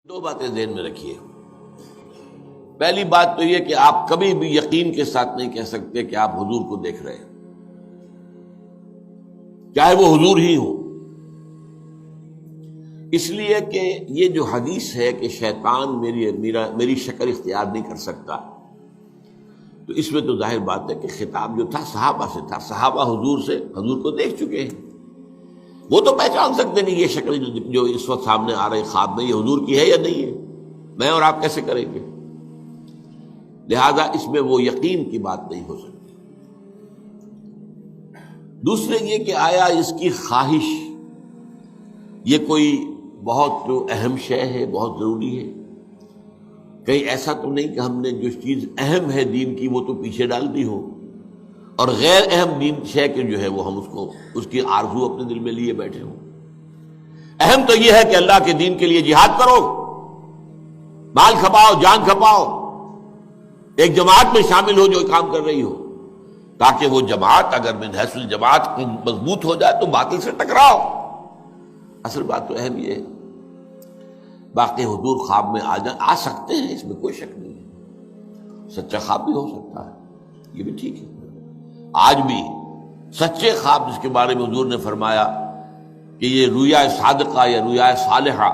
دو باتیں ذہن میں رکھیے۔ پہلی بات تو یہ کہ آپ کبھی بھی یقین کے ساتھ نہیں کہہ سکتے کہ آپ حضور کو دیکھ رہے ہیں، چاہے وہ حضور ہی ہو، اس لیے کہ یہ جو حدیث ہے کہ شیطان میری شکل اختیار نہیں کر سکتا، تو اس میں تو ظاہر بات ہے کہ خطاب جو تھا صحابہ سے تھا۔ صحابہ حضور کو دیکھ چکے ہیں، وہ تو پہچان سکتے نہیں یہ شکل جو اس وقت سامنے آ رہی خواب میں یہ حضور کی ہے یا نہیں ہے، میں اور آپ کیسے کریں گے؟ لہذا اس میں وہ یقین کی بات نہیں ہو سکتی۔ دوسرے یہ کہ آیا اس کی خواہش یہ کوئی بہت اہم شے ہے، بہت ضروری ہے؟ کہیں ایسا تو نہیں کہ ہم نے جو چیز اہم ہے دین کی وہ تو پیچھے ڈال دی ہو، اور غیر اہم دین شے کے جو ہے وہ ہم اس کی آرزو اپنے دل میں لیے بیٹھے ہوں۔ اہم تو یہ ہے کہ اللہ کے دین کے لیے جہاد کرو، مال کھپاؤ، جان کھپاؤ، ایک جماعت میں شامل ہو جو کام کر رہی ہو، تاکہ وہ جماعت اگر من حیث الجماعت مضبوط ہو جائے تو باطل سے ٹکراؤ۔ اصل بات تو اہم یہ ہے۔ باقی حضور خواب میں آ سکتے ہیں، اس میں کوئی شک نہیں ہے، سچا خواب بھی ہو سکتا ہے، یہ بھی ٹھیک ہے۔ آج بھی سچے خواب جس کے بارے میں حضور نے فرمایا کہ یہ رویا صادقہ یا رویا صالحہ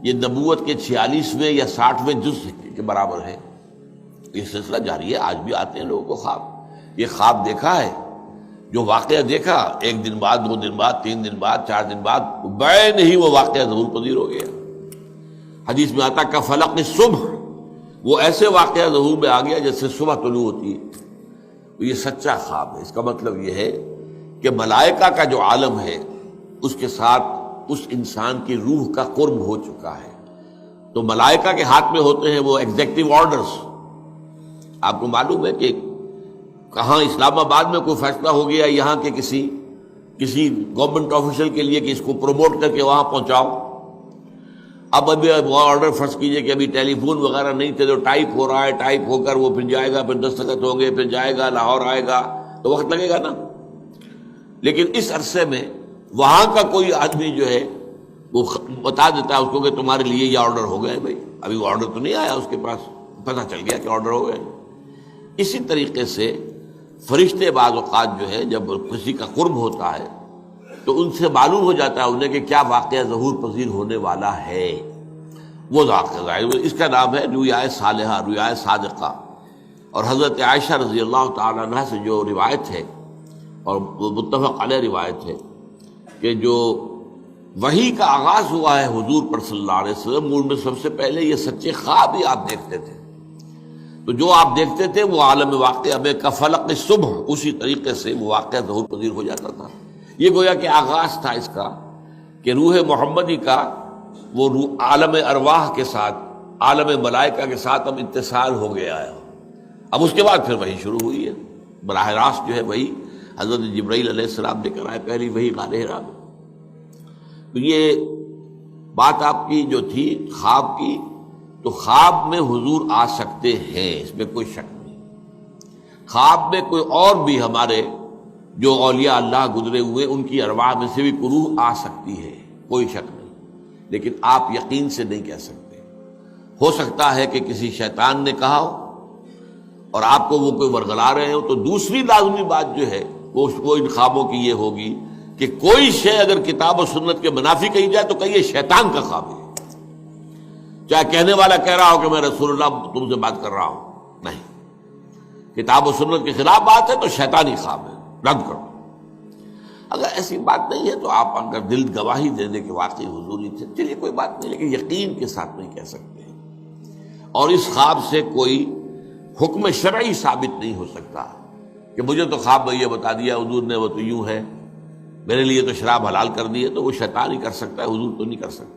یہ نبوت کے 46ویں یا 60ویں جز کے برابر ہے، یہ سلسلہ جاری ہے۔ آج بھی آتے ہیں لوگوں کو خواب، یہ خواب دیکھا ہے، جو واقعہ دیکھا ایک دن بعد، 2 دن بعد، 3 دن بعد، 4 دن بعد بعین ہی وہ واقعہ ظہور پذیر ہو گیا۔ حدیث میں آتا کہ فلق صبح، وہ ایسے واقعہ ظہور میں آ گیا جیسے صبح طلوع ہوتی ہے۔ یہ سچا خواب ہے۔ اس کا مطلب یہ ہے کہ ملائکہ کا جو عالم ہے اس کے ساتھ اس انسان کی روح کا قرب ہو چکا ہے، تو ملائکہ کے ہاتھ میں ہوتے ہیں وہ ایگزیکٹو آرڈرز۔ آپ کو معلوم ہے کہ کہاں اسلام آباد میں کوئی فیصلہ ہو گیا یہاں کے کسی گورنمنٹ آفیشل کے لیے کہ اس کو پروموٹ کر کے وہاں پہنچاؤ، ابھی وہ آرڈر فرض کیجئے کہ ابھی ٹیلی فون وغیرہ نہیں تھے، تو ٹائپ ہو رہا ہے، ٹائپ ہو کر وہ پھر جائے گا، پھر دستخط ہوں گے، پھر جائے گا لاہور، آئے گا تو وقت لگے گا نا۔ لیکن اس عرصے میں وہاں کا کوئی آدمی جو ہے وہ بتا دیتا ہے اس کو کہ تمہارے لیے یہ آرڈر ہو گئے، بھائی ابھی وہ آرڈر تو نہیں آیا، اس کے پاس پتہ چل گیا کہ آرڈر ہو گئے۔ اسی طریقے سے فرشتے بعض اوقات جو ہے جب کسی کا قرب ہوتا ہے تو ان سے معلوم ہو جاتا ہے انہیں کہ کیا واقعہ ظہور پذیر ہونے والا ہے، وہ واقعہ ظاہر۔ اس کا نام ہے رویا صالحہ، رویا صادقہ۔ اور حضرت عائشہ رضی اللہ تعالیٰ عنہ سے جو روایت ہے، اور وہ متفق علیہ روایت ہے، کہ جو وحی کا آغاز ہوا ہے حضور پر صلی اللہ علیہ وسلم، ان میں سب سے پہلے یہ سچے خواب ہی آپ دیکھتے تھے۔ تو جو آپ دیکھتے تھے وہ عالم واقعہ میں کفلق صبح، اسی طریقے سے وہ واقعہ ظہور پذیر ہو جاتا تھا۔ یہ گویا کہ آغاز تھا اس کا کہ روح محمدی کا وہ عالم ارواح کے ساتھ، عالم ملائکہ کے ساتھ اب اتصال ہو گیا ہے۔ اب اس کے بعد پھر وحی شروع ہوئی ہے، براہ راست جو ہے وہی حضرت جبرائیل علیہ السلام لے کر آئے، پہلی وحی غار حرا میں۔ تو یہ بات آپ کی جو تھی خواب کی، تو خواب میں حضور آ سکتے ہیں، اس میں کوئی شک نہیں۔ خواب میں کوئی اور بھی ہمارے جو اولیاء اللہ گزرے ہوئے ان کی ارواح میں سے بھی کوئی روح آ سکتی ہے، کوئی شک نہیں، لیکن آپ یقین سے نہیں کہہ سکتے۔ ہو سکتا ہے کہ کسی شیطان نے کہا ہو اور آپ کو وہ کوئی ورغلا رہے ہو، تو دوسری لازمی بات جو ہے وہ ان خوابوں کی یہ ہوگی کہ کوئی شے اگر کتاب و سنت کے منافی کہی جائے تو کہیے شیطان کا خواب ہے، چاہے کہنے والا کہہ رہا ہو کہ میں رسول اللہ تم سے بات کر رہا ہوں، نہیں، کتاب و سنت کے خلاف بات ہے تو شیطانی خواب ہے، رد کرو۔ اگر ایسی بات نہیں ہے تو آپ اگر دل گواہی دے دیں کہ واقعی حضوری تھے، چلیے کوئی بات نہیں، لیکن یقین کے ساتھ نہیں کہہ سکتے۔ اور اس خواب سے کوئی حکم شرعی ثابت نہیں ہو سکتا کہ مجھے تو خواب میں یہ بتا دیا حضور نے، وہ تو یوں ہے، میرے لیے تو شراب حلال کر دی ہے، تو وہ شیطان ہی کر سکتا ہے، حضور تو نہیں کر سکتا۔